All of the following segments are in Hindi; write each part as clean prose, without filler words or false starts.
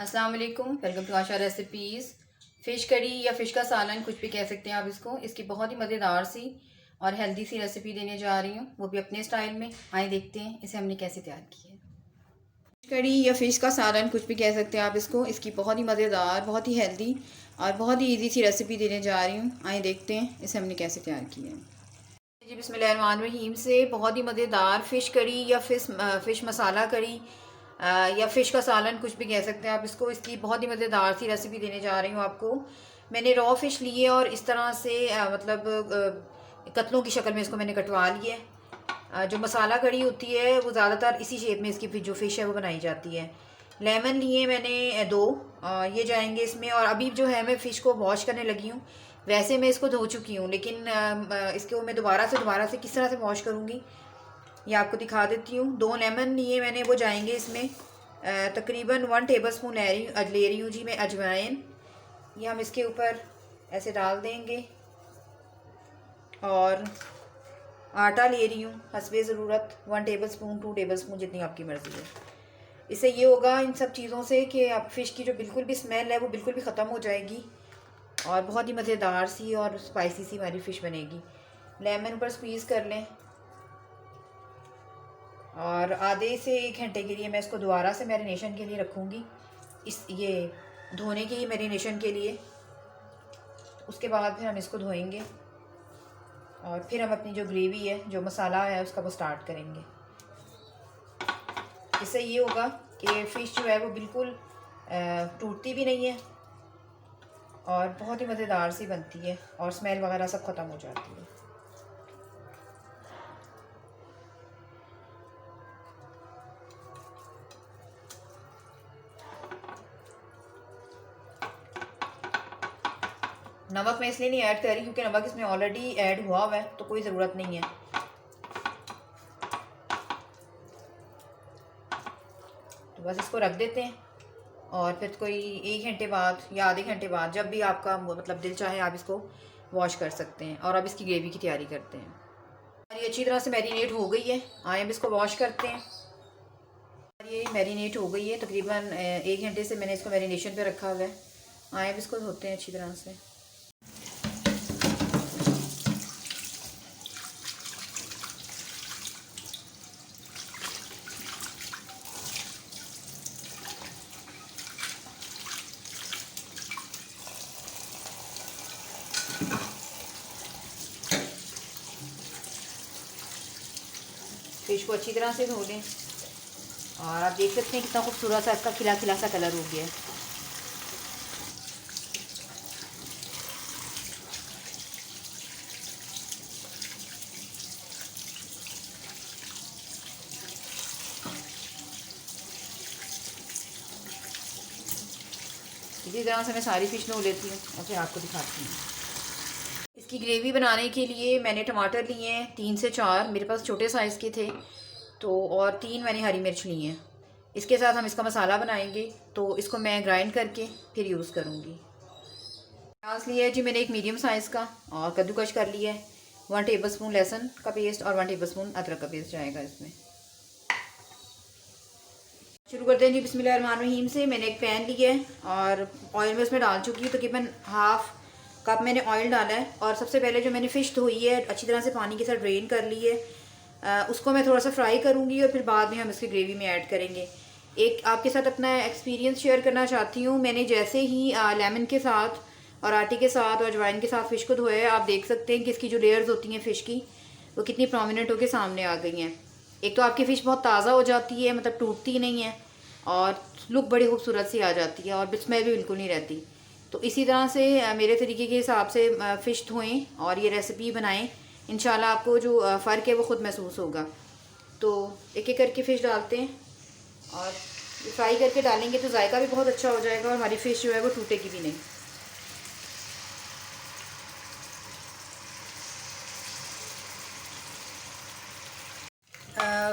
अस्सलाम वालेकुम, welcome to Asha recipes. Fish curry या फ़िश का सालन कुछ भी कह सकते हैं आप इसको। इसकी बहुत ही मज़ेदार सी और हेल्दी सी रेसिपी देने जा रही हूँ, वो भी अपने स्टाइल में। आइए देखते हैं इसे हमने कैसे तैयार किया है। फ़िश करी या फ़िश का सालन कुछ भी कह सकते हैं आप इसको। इसकी बहुत ही मज़ेदार, बहुत ही हेल्दी और बहुत ही ईजी सी रेसिपी देने जा रही हूँ। आइए देखते हैं इसे हमने कैसे तैयार किया है। जी बिस्मिल्लाहिर्रहमानिर्रहीम से बहुत ही मज़ेदार फ़िश करी या फ़िश मसाला करी या फ़िश का सालन कुछ भी कह सकते हैं आप इसको। इसकी बहुत ही मज़ेदार सी रेसिपी देने जा रही हूँ आपको। मैंने रॉ फ़िश ली है और इस तरह से कतलों की शक्ल में इसको मैंने कटवा लिया है। जो मसाला कड़ी होती है वो ज़्यादातर इसी शेप में इसकी जो फ़िश है वो बनाई जाती है। लेमन लिए मैंने 2, ये जाएंगे इसमें। और अभी जो है मैं फ़िश को वॉश करने लगी हूँ। वैसे मैं इसको धो चुकी हूँ, लेकिन इसको मैं दोबारा से किस तरह से वॉश करूँगी ये आपको दिखा देती हूँ। 2 लेमन लिए मैंने, वो जाएंगे इसमें। तकरीबन 1 टेबलस्पून ले रही हूँ जी मैं अजवाइन। ये हम इसके ऊपर ऐसे डाल देंगे। और आटा ले रही हूँ हस्बे ज़रूरत, 1 टेबलस्पून 2 टेबलस्पून जितनी आपकी मर्ज़ी है। इससे ये होगा इन सब चीज़ों से कि आप फ़िश की जो बिल्कुल भी स्मेल है वो बिल्कुल भी ख़त्म हो जाएगी और बहुत ही मज़ेदार सी और स्पाइसी सी हमारी फ़िश बनेगी। लेमन ऊपर स्क्वीज़ कर लें और आधे से 1 घंटे के लिए मैं इसको दोबारा से मैरिनेशन के लिए रखूँगी, ये धोने की मैरिनेशन के लिए। उसके बाद फिर हम इसको धोएंगे और फिर हम अपनी जो ग्रेवी है, जो मसाला है उसका वो स्टार्ट करेंगे। इससे ये होगा कि फ़िश जो है वो बिल्कुल टूटती भी नहीं है और बहुत ही मज़ेदार सी बनती है और स्मेल वगैरह सब ख़त्म हो जाती है। नमक मैं इसलिए नहीं ऐड कर रही क्योंकि नमक इसमें ऑलरेडी ऐड हुआ है, तो कोई ज़रूरत नहीं है। तो बस इसको रख देते हैं और फिर कोई 1 घंटे बाद या आधे घंटे बाद, जब भी आपका मतलब दिल चाहे, आप इसको वॉश कर सकते हैं। और अब इसकी ग्रेवी की तैयारी करते हैं। और ये अच्छी तरह से मैरिनेट हो गई है। आए अब इसको वॉश करते हैं। और ये मैरिनेट हो गई है, तकरीबन 1 घंटे से मैंने इसको मैरिनेशन पे रखा हुआ है। आए अब इसको धोते हैं अच्छी तरह से। फिश को अच्छी तरह से धो लें और आप देख सकते हैं कितना खूबसूरत सा इसका खिला खिला सा कलर हो गया है। इसी तरह से मैं सारी फ़िश धो लेती हूँ और फिर आपको दिखाती हूँ। इसकी ग्रेवी बनाने के लिए मैंने टमाटर लिए हैं 3 से 4, मेरे पास छोटे साइज़ के थे तो, और 3 मैंने हरी मिर्च ली हैं। इसके साथ हम इसका मसाला बनाएंगे, तो इसको मैं ग्राइंड करके फिर यूज़ करूँगी। प्याज लिया है जी मैंने 1 मीडियम साइज़ का और कद्दूकश कर लिया है। 1 टेबलस्पून लहसुन का पेस्ट और 1 टेबलस्पून अदरक का पेस्ट जाएगा इसमें। शुरू करते हैं जी बिस्मिल्लाहिर्रहमानिर्रहीम से। मैंने एक पैन लिया है और ऑयल में उसमें डाल चुकी हूँ। तकरीबन हाफ़ कप मैंने ऑयल डाला है। और सबसे पहले जो मैंने फ़िश धोई है अच्छी तरह से पानी के साथ ड्रेन कर ली है, उसको मैं थोड़ा सा फ्राई करूँगी और फिर बाद में हम इसकी ग्रेवी में ऐड करेंगे। एक आपके साथ अपना एक्सपीरियंस शेयर करना चाहती हूँ। मैंने जैसे ही लेमन के साथ और आटे के साथ और अजवाइन के साथ फ़िश को धोया है, आप देख सकते हैं कि इसकी जो लेयर्स होती हैं फ़िश की, वो कितनी प्रोमिनेंट होकर सामने आ गई हैं। एक तो आपकी फ़िश बहुत ताज़ा हो जाती है, मतलब टूटती नहीं है, और लुक बड़ी खूबसूरत सी आ जाती है और स्मेल भी बिल्कुल नहीं रहती। तो इसी तरह से मेरे तरीके के हिसाब से फ़िश धोएं और ये रेसिपी बनाएं। इंशाल्लाह आपको जो फ़र्क है वो ख़ुद महसूस होगा। तो एक एक करके फ़िश डालते हैं और फ्राई करके डालेंगे तो जायका भी बहुत अच्छा हो जाएगा और हमारी फ़िश जो है वो टूटेगी भी नहीं।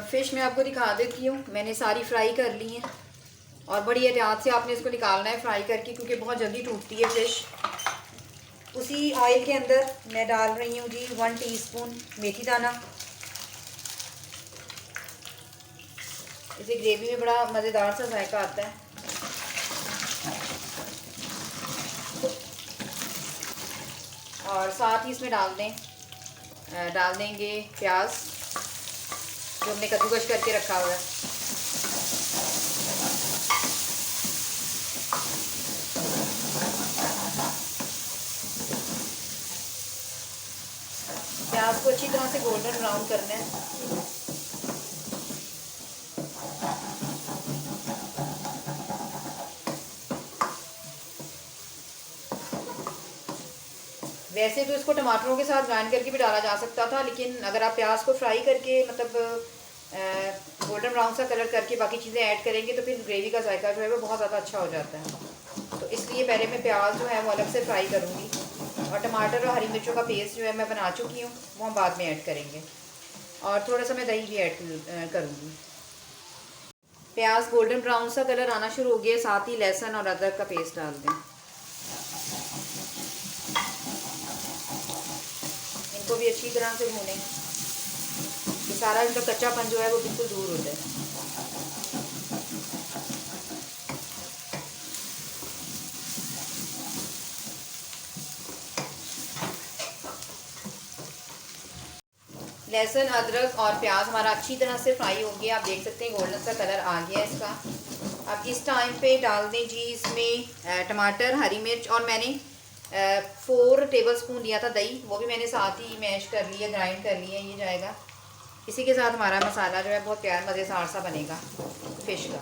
फ़िश मैं आपको दिखा देती हूँ। मैंने सारी फ्राई कर ली हैं और बड़ी एहतियात से आपने इसको निकालना है फ्राई करके, क्योंकि बहुत जल्दी टूटती है फ़िश। उसी ऑयल के अंदर मैं डाल रही हूँ जी 1 टीस्पून मेथी दाना। इसे ग्रेवी में बड़ा मज़ेदार सा जायका आता है। और साथ ही इसमें डाल देंगे प्याज जो हमने कद्दूकस करके रखा हुआ है। प्याज को अच्छी तरह से गोल्डन ब्राउन करना है। वैसे तो इसको टमाटरों के साथ ग्राइंड करके भी डाला जा सकता था, लेकिन अगर आप प्याज को फ्राई करके मतलब गोल्डन ब्राउन सा कलर करके बाकी चीज़ें ऐड करेंगे तो फिर ग्रेवी का जायका जो है वो बहुत ज़्यादा अच्छा हो जाता है। तो इसलिए पहले मैं प्याज जो है वो अलग से फ्राई करूँगी, और टमाटर और हरी मिर्चों का पेस्ट जो है मैं बना चुकी हूँ वो हम बाद में ऐड करेंगे, और थोड़ा सा मैं दही भी ऐड करूँगी। प्याज गोल्डन ब्राउन सा कलर आना शुरू हो गया, साथ ही लहसुन और अदरक का पेस्ट डाल दें। इनको भी अच्छी तरह से भूनें कि सारा इनका कच्चापन जो है वो बिल्कुल दूर हो जाए। लहसुन अदरक और प्याज हमारा अच्छी तरह से फ्राई हो गया। आप देख सकते हैं गोल्डन सा कलर आ गया इसका। अब इस टाइम पे डाल दें जी इसमें टमाटर, हरी मिर्च, और मैंने 4 टेबलस्पून लिया था दही, वो भी मैंने साथ ही मैश कर लिया, ग्राइंड कर लिया। ये जाएगा इसी के साथ। हमारा मसाला जो है बहुत प्यार मज़ेदार सा बनेगा फ़िश का।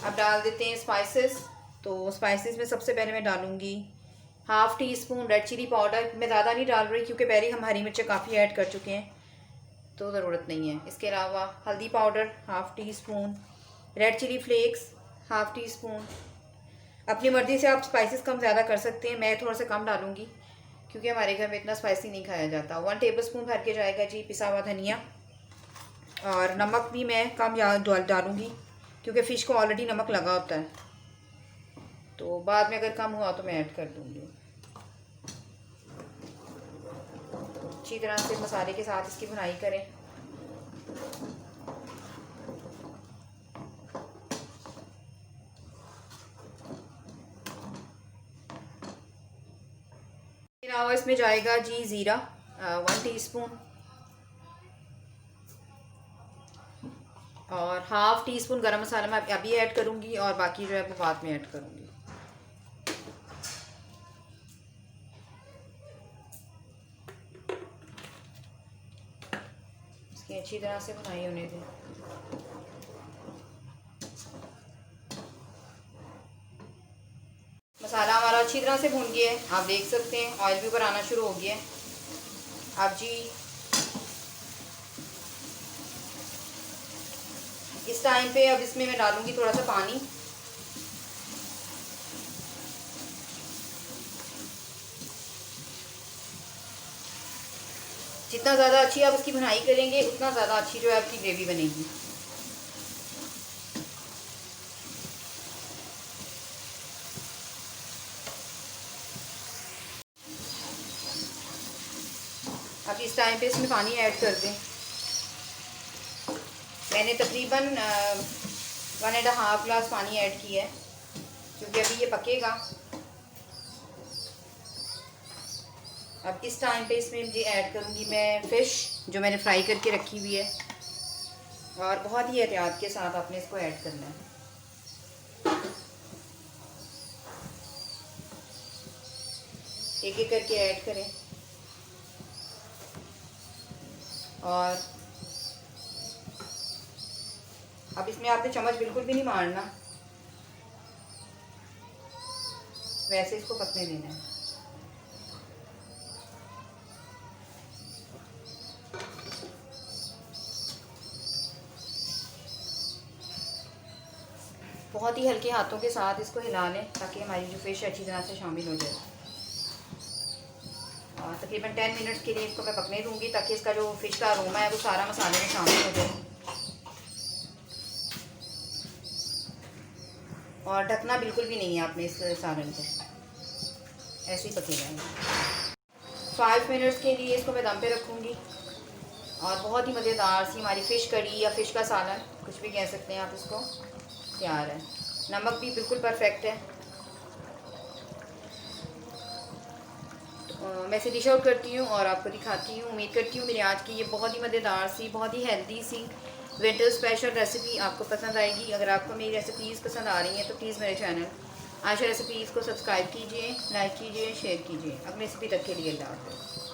अब डाल देते हैं स्पाइसेस। तो स्पाइसेस में सबसे पहले मैं डालूँगी half teaspoon red chilli powder. मैं ज़्यादा नहीं डाल रही क्योंकि पहले हम हरी मिर्चें काफ़ी ऐड कर चुके हैं, तो ज़रूरत नहीं है। इसके अलावा हल्दी powder half teaspoon, red chilli flakes half teaspoon. अपनी मर्ज़ी से आप स्पाइसेस कम ज़्यादा कर सकते हैं, मैं थोड़ा सा कम डालूँगी क्योंकि हमारे घर में इतना स्पाइसी नहीं खाया जाता। 1 टेबलस्पून भर के जाएगा जी पिसा हुआ धनिया, और नमक भी मैं कम डालूँगी क्योंकि फ़िश को ऑलरेडी नमक लगा होता है, तो बाद में अगर कम हुआ तो मैं ऐड कर दूँगी। अच्छी तरह से मसाले के साथ इसकी भुनाई करें। फिर अलावा इसमें जाएगा जी ज़ीरा 1 टीस्पून, और हाफ़ टी स्पून गरम मसाला मैं अभी ऐड करूँगी, और बाकी जो है वो बाद में ऐड करूँगी। इसकी अच्छी तरह से भुनाई होने दें। मसाला हमारा अच्छी तरह से भून गया है, आप देख सकते हैं ऑयल भी ऊपर आना शुरू हो गया है। अब जी इस टाइम पे अब इसमें मैं डालूंगी थोड़ा सा पानी। जितना ज़्यादा अच्छी आप इसकी भुनाई करेंगे उतना ज़्यादा अच्छी जो है आपकी ग्रेवी बनेगी। अब इस टाइम पे इसमें पानी ऐड कर दें। मैंने तकरीबन 1.5 ग्लास पानी ऐड किया है क्योंकि अभी ये पकेगा। अब इस टाइम पे इसमें जी ऐड करूँगी मैं फ़िश जो मैंने फ्राई करके रखी हुई है, और बहुत ही एहतियात के साथ आपने इसको ऐड करना है। एक एक करके ऐड करें, और अब इसमें आपने चम्मच बिल्कुल भी नहीं मारना, वैसे इसको पकने देना है। बहुत ही हल्के हाथों के साथ इसको हिला लें ताकि हमारी जो फ़िश अच्छी तरह से शामिल हो जाए। और तकरीबन 10 मिनट्स के लिए इसको मैं पकने दूंगी ताकि इसका जो फ़िश का अरोमा है वो सारा मसाले में शामिल हो जाए। और ढकना बिल्कुल भी नहीं है आपने इस सालन को, ऐसे ही पकेगा। 5 मिनट्स के लिए इसको मैं दम पे रखूँगी, और बहुत ही मज़ेदार सी हमारी फ़िश कड़ी या फ़िश का सालन, कुछ भी कह सकते हैं आप इसको, तैयार है। नमक भी बिल्कुल परफेक्ट है। मैं इसे डिश आउट करती हूँ और आपको दिखाती हूँ। उम्मीद करती हूँ मेरी आज की ये बहुत ही मज़ेदार सी, बहुत ही हेल्दी सी विंटर स्पेशल रेसिपी आपको पसंद आएगी। अगर आपको मेरी रेसिपीज़ पसंद आ रही हैं तो प्लीज़ मेरे चैनल आशा रेसिपीज़ को सब्सक्राइब कीजिए, लाइक कीजिए, शेयर कीजिए। अगली रेसिपी तक के लिए अल्लाह हाफ़िज़।